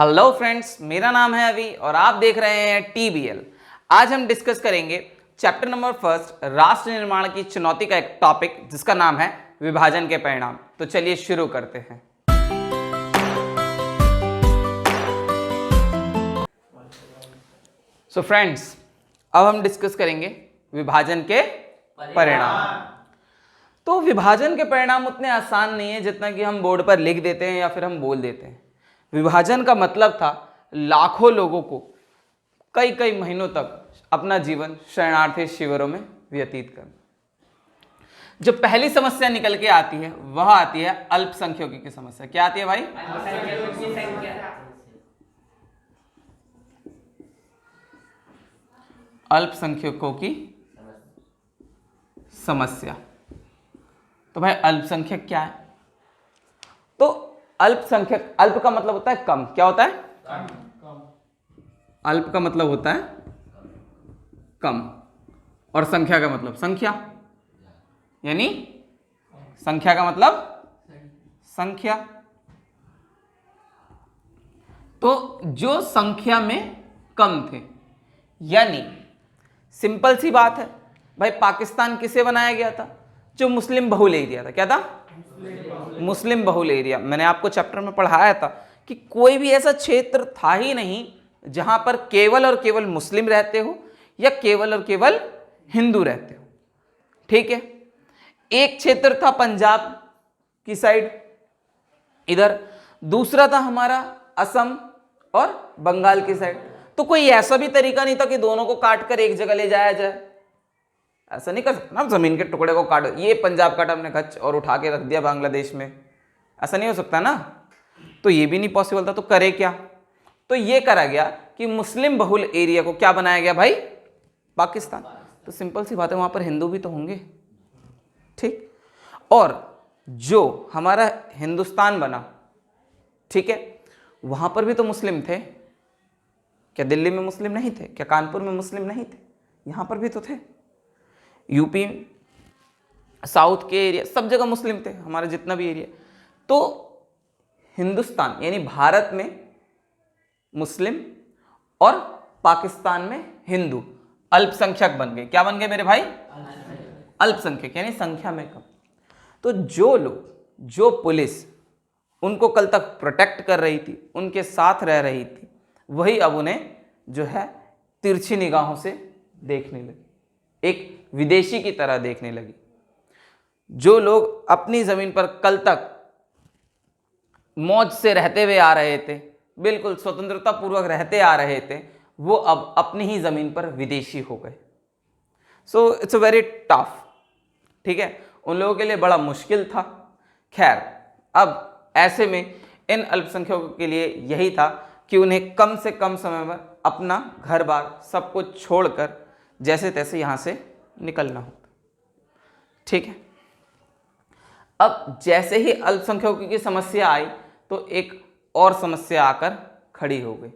Hello friends, मेरा नाम है अभी और आप देख रहे हैं TBL। आज हम डिस्कस करेंगे चैप्टर नंबर 1 राष्ट्र निर्माण की चुनौती का एक टॉपिक जिसका नाम है विभाजन के परिणाम। तो चलिए शुरू करते हैं। सो फ्रेंड्स, अब हम डिस्कस करेंगे विभाजन के परिणाम। तो विभाजन के परिणाम उतने आसान नहीं है जितना कि हम बोर्ड पर लिख देते हैं या फिर हम बोल देते हैं। विभाजन का मतलब था लाखों लोगों को कई कई महीनों तक अपना जीवन शरणार्थी शिविरों में व्यतीत करना। जो पहली समस्या निकल के आती है वह आती है अल्पसंख्यकों की समस्या। क्या आती है भाई? अल्पसंख्यकों की समस्या। तो भाई अल्पसंख्यक क्या है? तो अल्पसंख्यक, अल्प का मतलब होता है कम। क्या होता है? कम। अल्प का मतलब होता है कम और संख्या का मतलब संख्या, यानी संख्या का मतलब संख्या। तो जो संख्या में कम थे, यानी सिंपल सी बात है भाई, पाकिस्तान किसे बनाया गया था? जो मुस्लिम बहुल एरिया था। क्या था? मुस्लिम बहुल एरिया। मैंने आपको चैप्टर में पढ़ाया था कि कोई भी ऐसा क्षेत्र था ही नहीं जहां पर केवल और केवल मुस्लिम रहते हो या केवल और केवल हिंदू रहते हो। ठीक है, एक क्षेत्र था पंजाब की साइड इधर, दूसरा था हमारा असम और बंगाल की साइड। तो कोई ऐसा भी तरीका नहीं था कि दोनों को काट कर एक जगह ले जाया जाए। ऐसा नहीं कर सकते ना, जमीन के टुकड़े को काट, ये पंजाब काटा हमने खच और उठा के रख दिया बांग्लादेश में। ऐसा नहीं हो सकता ना, तो ये भी नहीं पॉसिबल था। तो करे क्या? तो ये करा गया कि मुस्लिम बहुल एरिया को क्या बनाया गया भाई? पाकिस्तान। तो सिंपल सी बात है, वहां पर हिंदू भी तो होंगे। ठीक, और जो हमारा हिंदुस्तान बना, ठीक है, वहां पर भी तो मुस्लिम थे। क्या दिल्ली में मुस्लिम नहीं थे? क्या कानपुर में मुस्लिम नहीं थे? यहां पर भी तो थे। यूपी, साउथ के एरिया, सब जगह मुस्लिम थे, हमारा जितना भी एरिया। तो हिंदुस्तान यानी भारत में मुस्लिम और पाकिस्तान में हिंदू अल्पसंख्यक बन गए। क्या बन गए मेरे भाई? अल्पसंख्यक, यानी संख्या में कम। तो जो लोग, जो पुलिस उनको कल तक प्रोटेक्ट कर रही थी, उनके साथ रह रही थी, वही अब उन्हें जो है तिरछी निगाहों से देखने लगी, एक विदेशी की तरह देखने लगी। जो लोग अपनी जमीन पर कल तक मौज से रहते हुए आ रहे थे, बिल्कुल स्वतंत्रता पूर्वक रहते आ रहे थे, वो अब अपनी ही जमीन पर विदेशी हो गए। So it's a very tough. ठीक है, उन लोगों के लिए बड़ा मुश्किल था। खैर, अब ऐसे में इन अल्पसंख्यकों के लिए यही था कि उन्हें कम से कम समय में अपना घर बार सब कुछ छोड़कर जैसे तैसे यहां से निकलना होता। ठीक है, अब जैसे ही अल्पसंख्यकों की समस्या आई तो एक और समस्या आकर खड़ी हो गई,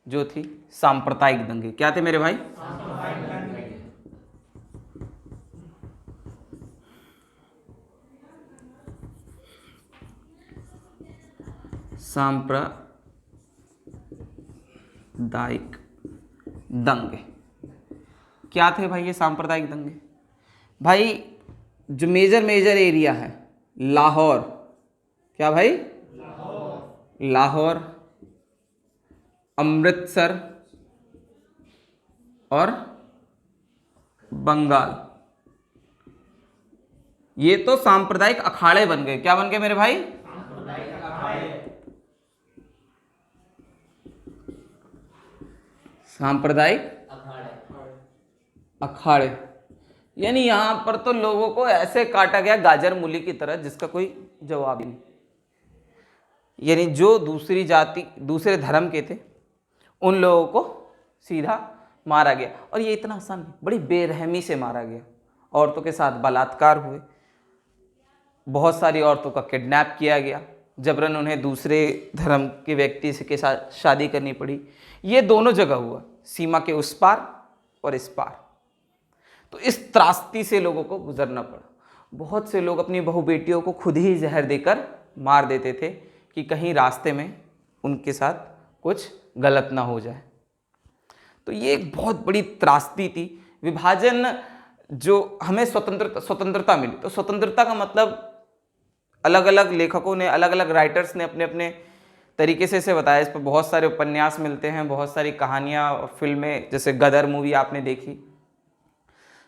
जो थी सांप्रदायिक दंगे। क्या थे मेरे भाई? सांप्रदायिक दंगे क्या थे भाई? ये सांप्रदायिक दंगे भाई, जो मेजर एरिया है लाहौर, क्या भाई? लाहौर, अमृतसर और बंगाल, ये तो सांप्रदायिक अखाड़े बन गए। क्या बन गए मेरे भाई? सांप्रदायिक अखाड़े, यानी यहां पर तो लोगों को ऐसे काटा गया गाजर मूली की तरह, जिसका कोई जवाब ही नहीं। यानी जो दूसरी जाति, दूसरे धर्म के थे, उन लोगों को सीधा मारा गया। और ये इतना आसान नहीं, बड़ी बेरहमी से मारा गया। औरतों के साथ बलात्कार हुए, बहुत सारी औरतों का किडनैप किया गया, जबरन उन्हें दूसरे धर्म के व्यक्ति से के साथ शादी करनी पड़ी। ये दोनों जगह हुआ, सीमा के उस पार और इस पार। तो इस त्रासदी से लोगों को गुजरना पड़ा। बहुत से लोग अपनी बहू बेटियों को खुद ही जहर देकर मार देते थे कि कहीं रास्ते में उनके साथ कुछ गलत ना हो जाए। तो ये एक बहुत बड़ी त्रासदी थी। विभाजन जो हमें स्वतंत्रता मिली, तो स्वतंत्रता का मतलब अलग अलग लेखकों ने, अलग अलग राइटर्स ने अपने अपने तरीके से इसे बताया। इस पर बहुत सारे उपन्यास मिलते हैं, बहुत सारी कहानियाँ और फिल्में, जैसे गदर मूवी आपने देखी।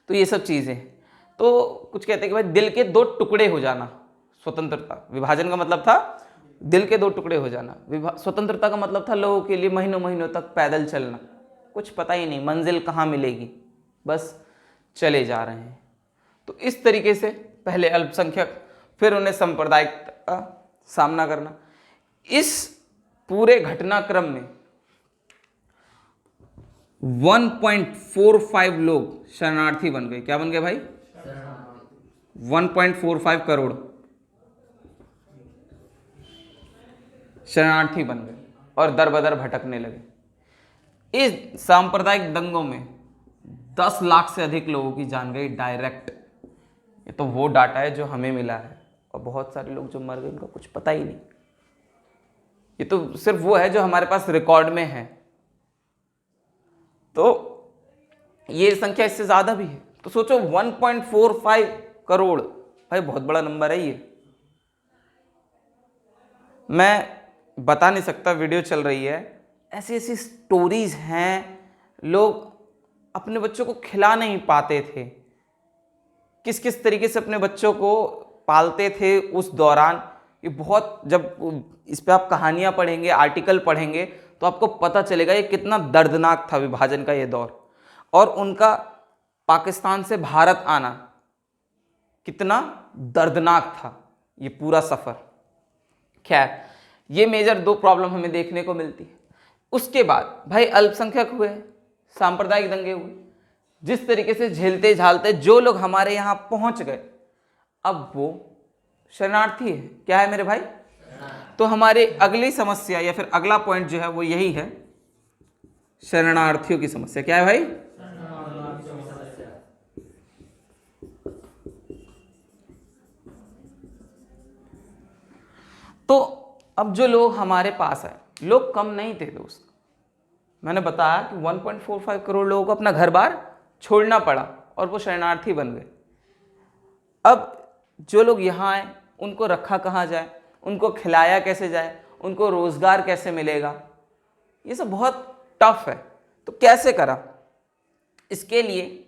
तो ये सब चीज़ें, तो कुछ कहते हैं कि भाई दिल के दो टुकड़े हो जाना स्वतंत्रता। विभाजन का मतलब था दिल के दो टुकड़े हो जाना। स्वतंत्रता का मतलब था लोगों के लिए महीनों महीनों तक पैदल चलना, कुछ पता ही नहीं मंजिल कहाँ मिलेगी, बस चले जा रहे हैं। तो इस तरीके से पहले अल्पसंख्यक, फिर उन्हें सांप्रदायिक का सामना करना। इस पूरे घटनाक्रम में 1.45 लोग शरणार्थी बन गए। क्या बन गए भाई? 1.45 करोड़ शरणार्थी बन गए और दर बदर भटकने लगे। इस सांप्रदायिक दंगों में 10 लाख से अधिक लोगों की जान गई डायरेक्ट। ये तो वो डाटा है जो हमें मिला है, और बहुत सारे लोग जो मर गए उनका कुछ पता ही नहीं। ये तो सिर्फ वो है जो हमारे पास रिकॉर्ड में है। तो ये संख्या इससे ज्यादा भी है। तो सोचो 1.45 करोड़, भाई बहुत बड़ा नंबर है ये। मैं बता नहीं सकता, वीडियो चल रही है, ऐसी ऐसी स्टोरीज हैं। लोग अपने बच्चों को खिला नहीं पाते थे, किस किस तरीके से अपने बच्चों को पालते थे उस दौरान। ये बहुत, जब इस पे आप कहानियां पढ़ेंगे, आर्टिकल पढ़ेंगे, तो आपको पता चलेगा ये कितना दर्दनाक था विभाजन का ये दौर, और उनका पाकिस्तान से भारत आना कितना दर्दनाक था ये पूरा सफर। खैर, ये मेजर 2 प्रॉब्लम हमें देखने को मिलती है। उसके बाद भाई अल्पसंख्यक हुए, सांप्रदायिक दंगे हुए। जिस तरीके से झेलते झालते जो लोग हमारे यहाँ पहुंच गए, अब वो शरणार्थी है। क्या है मेरे भाई? तो हमारी अगली समस्या या फिर अगला पॉइंट जो है वो यही है, शरणार्थियों की समस्या। क्या है भाई? तो अब जो लोग हमारे पास आए, लोग कम नहीं थे दोस्त। मैंने बताया कि 1.45 करोड़ लोगों को अपना घर बार छोड़ना पड़ा और वो शरणार्थी बन गए। अब जो लोग यहाँ आए उनको रखा कहाँ जाए, उनको खिलाया कैसे जाए, उनको रोजगार कैसे मिलेगा, ये सब बहुत टफ है। तो कैसे करा? इसके लिए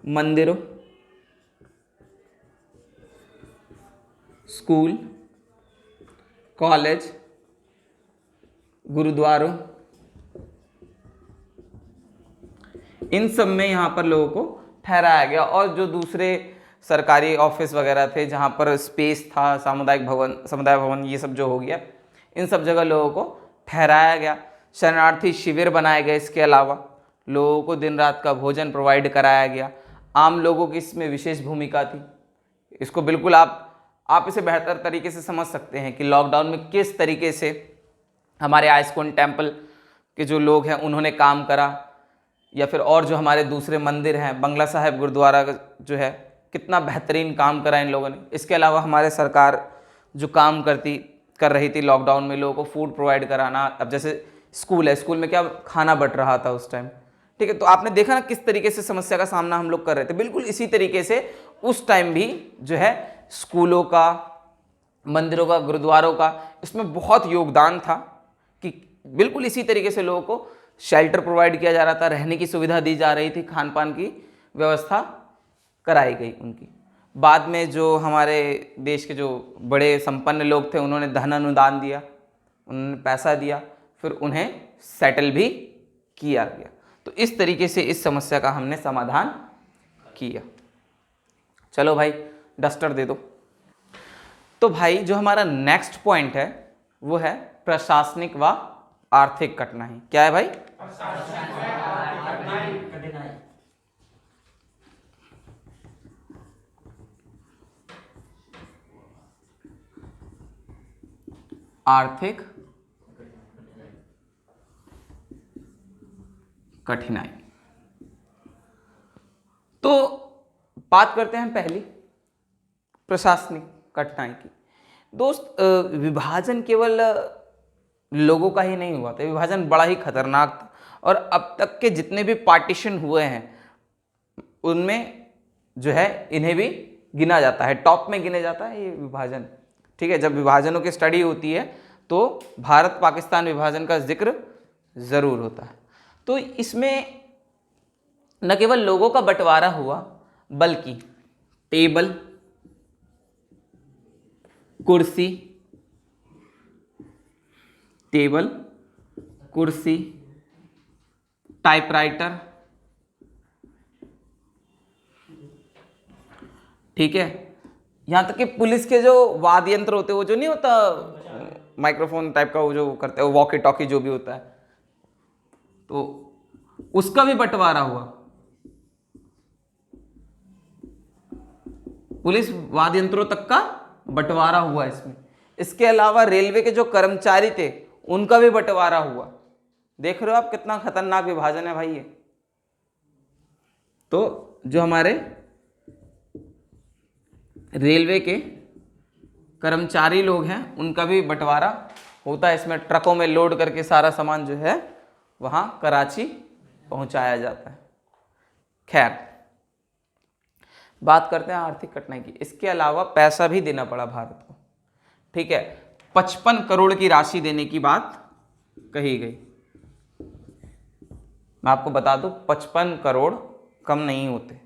मंदिरों, स्कूल, कॉलेज, गुरुद्वारों, इन सब में यहाँ पर लोगों को ठहराया गया। और जो दूसरे सरकारी ऑफिस वगैरह थे जहाँ पर स्पेस था, सामुदायिक भवन, समुदाय भवन, ये सब जो हो गया, इन सब जगह लोगों को ठहराया गया। शरणार्थी शिविर बनाए गए। इसके अलावा लोगों को दिन रात का भोजन प्रोवाइड कराया गया। आम लोगों की इसमें विशेष भूमिका थी। इसको बिल्कुल आप इसे बेहतर तरीके से समझ सकते हैं कि लॉकडाउन में किस तरीके से हमारे आइस्कॉन टेम्पल के जो लोग हैं उन्होंने काम करा, या फिर और जो हमारे दूसरे मंदिर हैं, बंगला साहिब गुरुद्वारा जो है, कितना बेहतरीन काम करा इन लोगों ने। इसके अलावा हमारे सरकार जो काम कर रही थी लॉकडाउन में, लोगों को फूड प्रोवाइड कराना। अब जैसे स्कूल है, स्कूल में क्या खाना बट रहा था उस टाइम, ठीक है। तो आपने देखा ना किस तरीके से समस्या का सामना हम लोग कर रहे थे। बिल्कुल इसी तरीके से उस टाइम भी जो है स्कूलों का, मंदिरों का, गुरुद्वारों का, इसमें बहुत योगदान था कि बिल्कुल इसी तरीके से लोगों को शेल्टर प्रोवाइड किया जा रहा था, रहने की सुविधा दी जा रही थी, खान पान की व्यवस्था कराई गई उनकी। बाद में जो हमारे देश के जो बड़े संपन्न लोग थे उन्होंने धन अनुदान दिया, उन्होंने पैसा दिया, फिर उन्हें सेटल भी किया गया। तो इस तरीके से इस समस्या का हमने समाधान किया। चलो भाई डस्टर दे दो। तो भाई जो हमारा नेक्स्ट पॉइंट है वो है प्रशासनिक व आर्थिक कठिनाई। क्या है भाई? आर्थिक कठिनाई। तो बात करते हैं पहली प्रशासनिक कठिनाई की। दोस्त, विभाजन केवल लोगों का ही नहीं हुआ था, विभाजन बड़ा ही खतरनाक था। और अब तक के जितने भी पार्टीशन हुए हैं उनमें जो है इन्हें भी गिना जाता है, टॉप में गिने जाता है ये विभाजन। ठीक है, जब विभाजनों की स्टडी होती है तो भारत पाकिस्तान विभाजन का जिक्र जरूर होता है। तो इसमें न केवल लोगों का बंटवारा हुआ बल्कि टेबल, कुर्सी, टेबल, कुर्सी, टाइपराइटर, ठीक है, यहां तक कि पुलिस के जो वाद्य यंत्र होते हैं, वो जो नहीं होता माइक्रोफोन टाइप का, वो जो करते हैं, वो वॉकी टॉकी जो भी होता है, तो उसका भी बंटवारा हुआ। पुलिस वाद्य यंत्रों तक का बंटवारा हुआ इसमें। इसके अलावा रेलवे के जो कर्मचारी थे उनका भी बंटवारा हुआ। देख रहे हो आप कितना खतरनाक विभाजन है भाई ये। तो जो हमारे रेलवे के कर्मचारी लोग हैं उनका भी बंटवारा होता है इसमें, ट्रकों में लोड करके सारा सामान जो है वहां कराची पहुंचाया जाता है। खैर, बात करते हैं आर्थिक कठिनाई की। इसके अलावा पैसा भी देना पड़ा भारत को। ठीक है, 55 करोड़ की राशि देने की बात कही गई। मैं आपको बता दूं 55 करोड़ कम नहीं होते।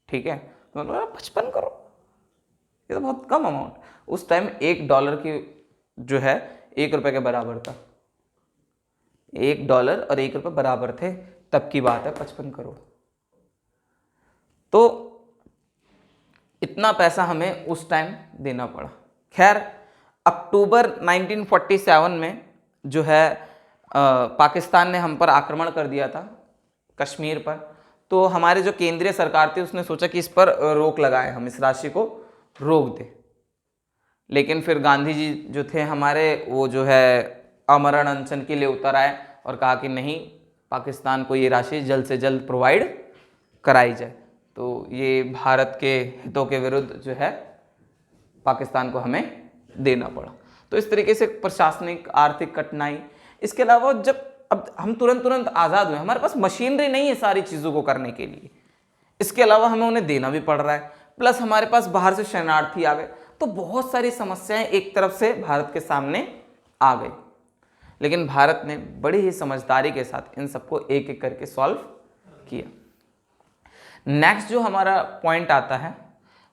ठीक है, तो मतलब 55 करोड़ ये तो बहुत कम अमाउंट। उस टाइम $1 की जो है ₹1 के बराबर था। $1 और ₹1 बराबर थे, तब की बात है 55 करोड़। तो इतना पैसा हमें उस टाइम देना पड़ा। खैर, अक्टूबर 1947 में जो है पाकिस्तान ने हम पर आक्रमण कर दिया था कश्मीर पर। तो हमारे जो केंद्रीय सरकार थी उसने सोचा कि इस पर रोक लगाए, हम इस राशि को रोक दें। लेकिन फिर गांधी जी जो थे हमारे, वो जो है आमरण अनशन के लिए उतर आए और कहा कि नहीं, पाकिस्तान को ये राशि जल्द से जल्द प्रोवाइड कराई जाए। तो ये भारत के हितों के विरुद्ध जो है पाकिस्तान को हमें देना पड़ा। तो इस तरीके से प्रशासनिक आर्थिक कठिनाई। इसके अलावा जब अब हम तुरंत आज़ाद हुए, हमारे पास मशीनरी नहीं है सारी चीज़ों को करने के लिए, इसके अलावा हमें उन्हें देना भी पड़ रहा है, प्लस हमारे पास बाहर से शरणार्थी आ गए। तो बहुत सारी समस्याएं एक तरफ से भारत के सामने आ गई, लेकिन भारत ने बड़ी ही समझदारी के साथ इन सबको एक एक करके सॉल्व किया। नेक्स्ट जो हमारा पॉइंट आता है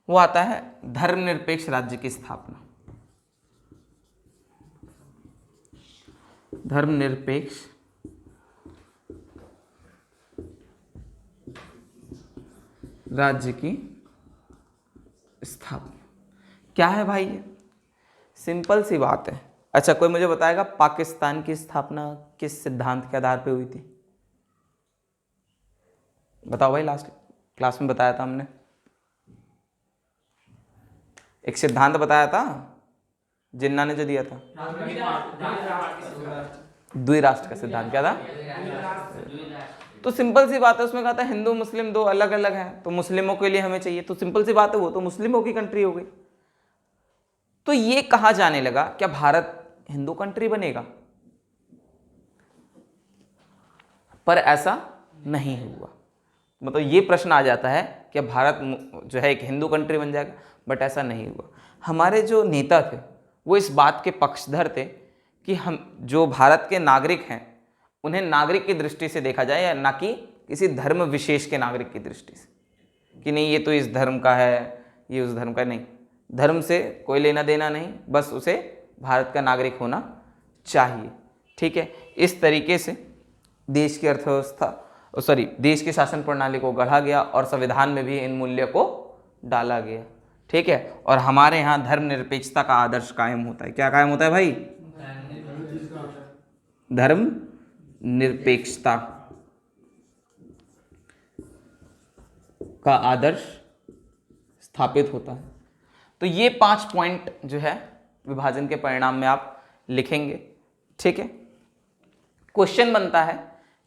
वो आता है धर्मनिरपेक्ष राज्य की स्थापना। धर्मनिरपेक्ष राज्य की स्थापना क्या है भाई? ये सिंपल सी बात है। अच्छा, कोई मुझे बताएगा पाकिस्तान की स्थापना किस सिद्धांत के आधार पे हुई थी? बताओ भाई, लास्ट क्लास में बताया था हमने, एक सिद्धांत बताया था जिन्ना ने जो दिया था, द्विराष्ट्र का सिद्धांत। क्या था? तो सिंपल सी बात है, उसमें कहा था हिंदू मुस्लिम दो अलग अलग हैं, तो मुस्लिमों के लिए हमें चाहिए, तो सिंपल सी बात है वो तो मुस्लिमों की कंट्री हो गई। तो ये कहा जाने लगा क्या भारत हिंदू कंट्री बनेगा? पर ऐसा नहीं हुआ। मतलब ये प्रश्न आ जाता है कि भारत जो है एक हिंदू कंट्री बन जाएगा, बट ऐसा नहीं हुआ। हमारे जो नेता थे वो इस बात के पक्षधर थे कि हम जो भारत के नागरिक हैं उन्हें नागरिक की दृष्टि से देखा जाए, या ना कि किसी धर्म विशेष के नागरिक की दृष्टि से, कि नहीं ये तो इस धर्म का है, ये उस धर्म का नहीं। धर्म से कोई लेना देना नहीं, बस उसे भारत का नागरिक होना चाहिए। ठीक है, इस तरीके से देश की अर्थव्यवस्था देश की शासन प्रणाली को गढ़ा गया और संविधान में भी इन मूल्यों को डाला गया। ठीक है, और हमारे यहाँ धर्मनिरपेक्षता का आदर्श कायम होता है। क्या कायम होता है भाई? धर्म निरपेक्षता का आदर्श स्थापित होता है। तो ये 5 पॉइंट जो है विभाजन के परिणाम में आप लिखेंगे। ठीक है, क्वेश्चन बनता है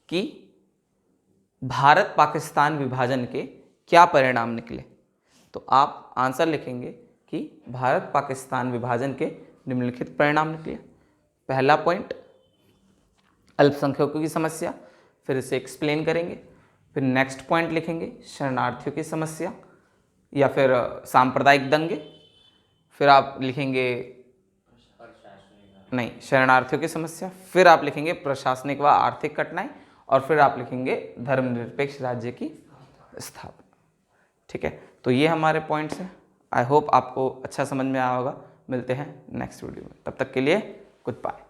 कि भारत पाकिस्तान विभाजन के क्या परिणाम निकले? तो आप आंसर लिखेंगे कि भारत पाकिस्तान विभाजन के निम्नलिखित परिणाम निकले। पहला पॉइंट अल्पसंख्यकों की समस्या, फिर इसे एक्सप्लेन करेंगे, फिर नेक्स्ट पॉइंट लिखेंगे शरणार्थियों की समस्या या फिर सांप्रदायिक दंगे, फिर आप लिखेंगे नहीं शरणार्थियों की समस्या, फिर आप लिखेंगे प्रशासनिक व आर्थिक कठिनाई, और फिर आप लिखेंगे धर्मनिरपेक्ष राज्य की स्थापना। ठीक है, तो ये हमारे पॉइंट्स हैं। आई होप आपको अच्छा समझ में आया होगा। मिलते हैं नेक्स्ट वीडियो में, तब तक के लिए गुड बाय।